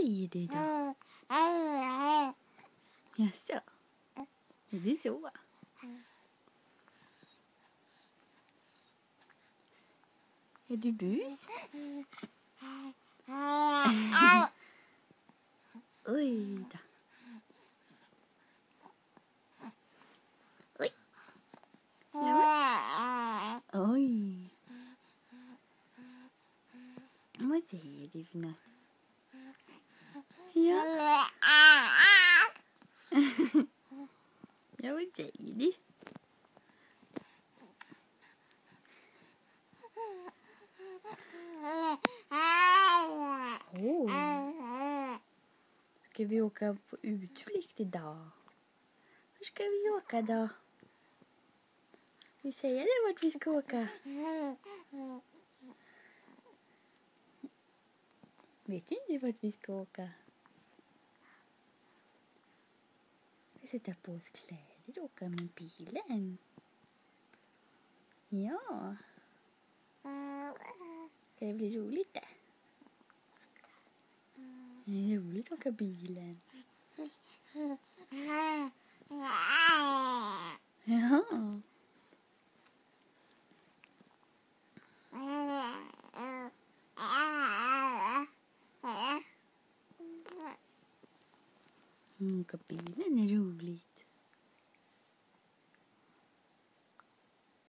säger du då? Jaså? Är det så? Är du bus? Oj då. Oj. Ja. Oj. Vad säger du för något? Ja. Ja, vad säger du? Ska vi åka på utflykt idag? Var ska vi åka då? Vi säger det vart vi ska åka. Vet du inte vart vi ska åka? Vi sätter på oss kläder och åka med bilen. Ja. Ska det bli roligt det? Det är roligt att åka bilen. Ja. Åka bilen är roligt.